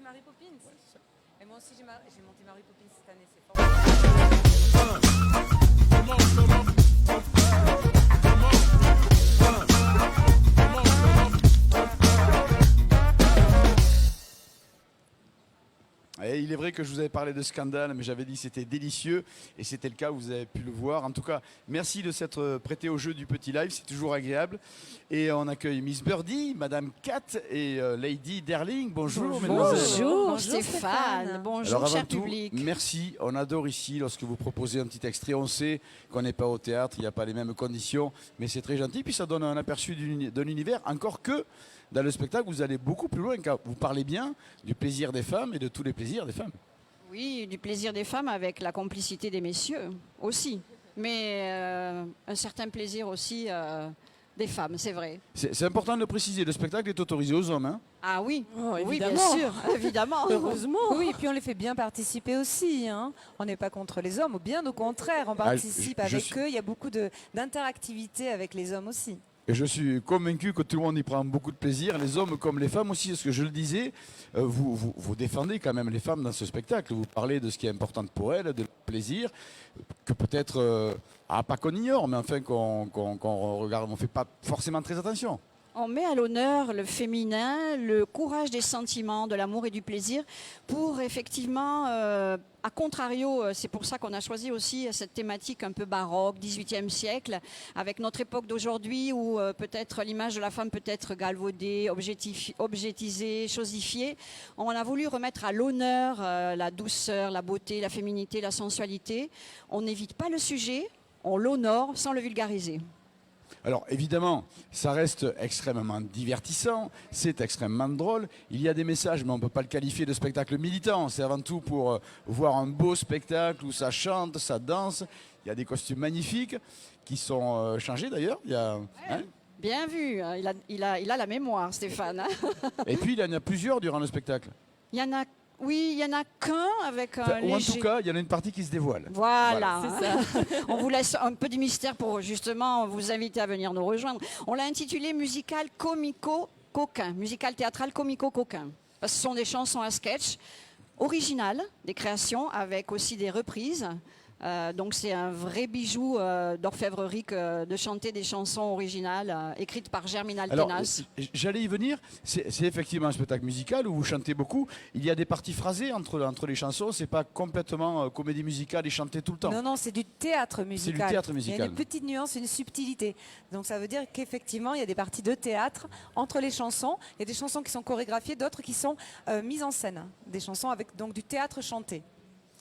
Mary Poppins. Et moi aussi, j'ai monté Mary Poppins cette année. C'est Et il est vrai que je vous avais parlé de Scandale, mais j'avais dit que c'était délicieux, et c'était le cas, vous avez pu le voir. En tout cas, merci de s'être prêté au jeu du petit live, c'est toujours agréable. Et on accueille Miss Birdie, Madame Kat et Lady Darling. Bonjour, mesdemoiselles. Bonjour Stéphane, bonjour Alors, avant cher tout, public. merci, on adore ici lorsque vous proposez un petit extrait. On sait qu'on n'est pas au théâtre, il n'y a pas les mêmes conditions, mais c'est très gentil, puis ça donne un aperçu d'un univers, encore que dans le spectacle, vous allez beaucoup plus loin, car vous parlez bien du plaisir des femmes et de tous les plaisirs des femmes. Oui, du plaisir des femmes avec la complicité des messieurs aussi, mais un certain plaisir aussi des femmes, c'est vrai. C'est important de le préciser, le spectacle est autorisé aux hommes. Hein. Ah oui, Oh, oui, bien évidemment. sûr, évidemment. Heureusement. Oui, et puis on les fait bien participer aussi. Hein. On n'est pas contre les hommes, ou bien au contraire, on participe je avec suis- eux. Il y a beaucoup d'interactivité avec les hommes aussi. Et je suis convaincu que tout le monde y prend beaucoup de plaisir, les hommes comme les femmes aussi, parce que je le disais, vous défendez quand même les femmes dans ce spectacle, vous parlez de ce qui est important pour elles, de leur plaisir, que peut-être, pas qu'on ignore, mais enfin qu'on regarde, on ne fait pas forcément très attention. On met à l'honneur le féminin, le courage des sentiments, de l'amour et du plaisir pour effectivement, à contrario, c'est pour ça qu'on a choisi aussi cette thématique un peu baroque, 18e siècle, avec notre époque d'aujourd'hui où peut-être l'image de la femme peut être galvaudée, objetisée, chosifiée. On a voulu remettre à l'honneur la douceur, la beauté, la féminité, la sensualité. On n'évite pas le sujet, on l'honore sans le vulgariser. Alors évidemment, ça reste extrêmement divertissant, c'est extrêmement drôle. Il y a des messages, mais on ne peut pas le qualifier de spectacle militant. C'est avant tout pour voir un beau spectacle où ça chante, ça danse. Il y a des costumes magnifiques qui sont changés d'ailleurs. Il y a, hein. Bien vu, il a la mémoire, Stéphane. Et puis il y en a plusieurs durant le spectacle. Il y en a, oui, il y en a qu'un avec un Enfin, ou en léger... tout cas, il y en a une partie qui se dévoile. Voilà, on vous laisse un peu de mystère pour justement vous inviter à venir nous rejoindre. On l'a intitulé musical comico-coquin, musical théâtral comico-coquin. Parce que ce sont des chansons à sketch originales, des créations avec aussi des reprises. Donc c'est un vrai bijou d'orfèvrerie de chanter des chansons originales écrites par Germinal Alors, Tenas. j'allais y venir. C'est effectivement un spectacle musical où vous chantez beaucoup. Il y a des parties phrasées entre les chansons. C'est pas complètement comédie musicale et chanter tout le temps. Non, non, c'est du théâtre musical. C'est du théâtre Il y musical. a une petite nuance, une subtilité. Donc ça veut dire qu'effectivement, il y a des parties de théâtre entre les chansons. Il y a des chansons qui sont chorégraphiées, d'autres qui sont mises en scène. Des chansons avec donc du théâtre chanté.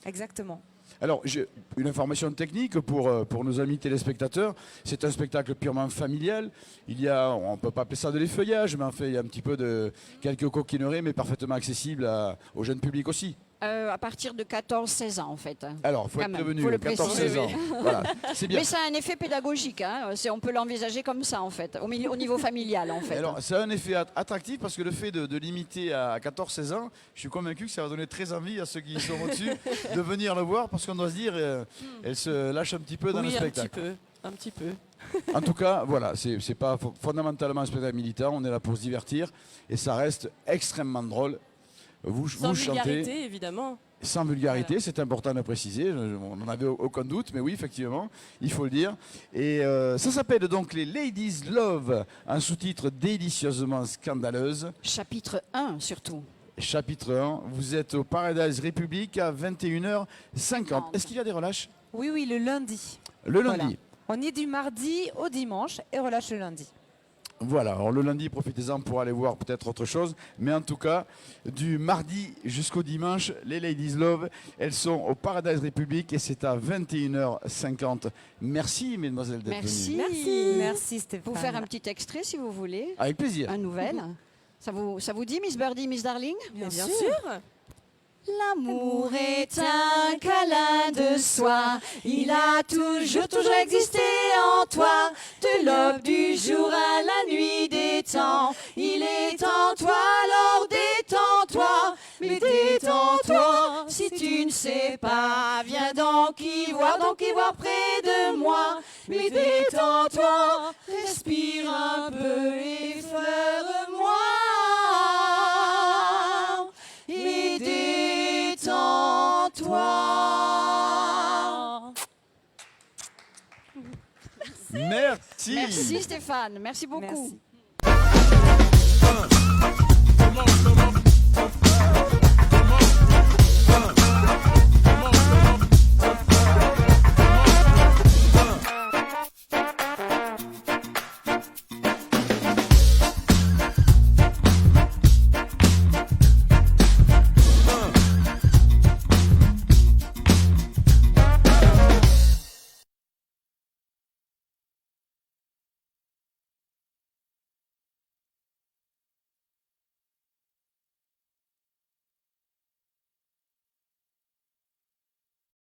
Exactement. Alors, j'ai une information technique pour nos amis téléspectateurs. C'est un spectacle purement familial. Il y a, on ne peut pas appeler ça de l'effeuillage, mais en fait, il y a un petit peu de quelques coquineries, mais parfaitement accessible au jeune public aussi. À partir de 14-16 ans en fait. Alors, il faut Quand être même, prévenu, faut le 14-16 préciser. ans. Voilà, c'est bien. Mais ça a un effet pédagogique, hein. On peut l'envisager comme ça en fait, au niveau familial en fait. Alors, ça a un effet attractif parce que le fait de limiter à 14-16 ans, je suis convaincu que ça va donner très envie à ceux qui sont au-dessus de venir le voir parce qu'on doit se dire, elle se lâche un petit peu dans le spectacle. Un petit peu. En tout cas, voilà, c'est pas fondamentalement un spectacle militant, on est là pour se divertir et ça reste extrêmement drôle. Vous Sans chantez vulgarité, évidemment. sans vulgarité, c'est important de le préciser, on n'en avait aucun doute, mais oui, effectivement, il faut le dire. Et ça s'appelle donc les Ladies Love, un sous-titre délicieusement scandaleuse. Chapitre 1 surtout. Chapitre 1, vous êtes au Paradise République à 21h50. Est-ce qu'il y a des relâches? Oui, oui, le lundi. Le Voilà. lundi. On est du mardi au dimanche et relâche le lundi. Voilà, alors le lundi, profitez-en pour aller voir peut-être autre chose. Mais en tout cas, du mardi jusqu'au dimanche, les Ladies Love, elles sont au Paradise République et c'est à 21h50. Merci, mesdemoiselles, d'être Merci. venues. Merci. Merci Stéphane. Vous faire un petit extrait si vous voulez, Avec plaisir. un nouvel. Ça vous dit Miss Birdie, Miss Darling? Bien sûr. L'amour est un câlin de soie, il a toujours existé en toi, de l'aube du jour à la nuit des temps, il est en toi, alors détends-toi, mais détends-toi, si tu ne sais pas, viens donc y voir près de moi, mais détends-toi, respire un peu, effleure-moi. Et Merci. Merci Stéphane, merci beaucoup. Merci. Come on, come on.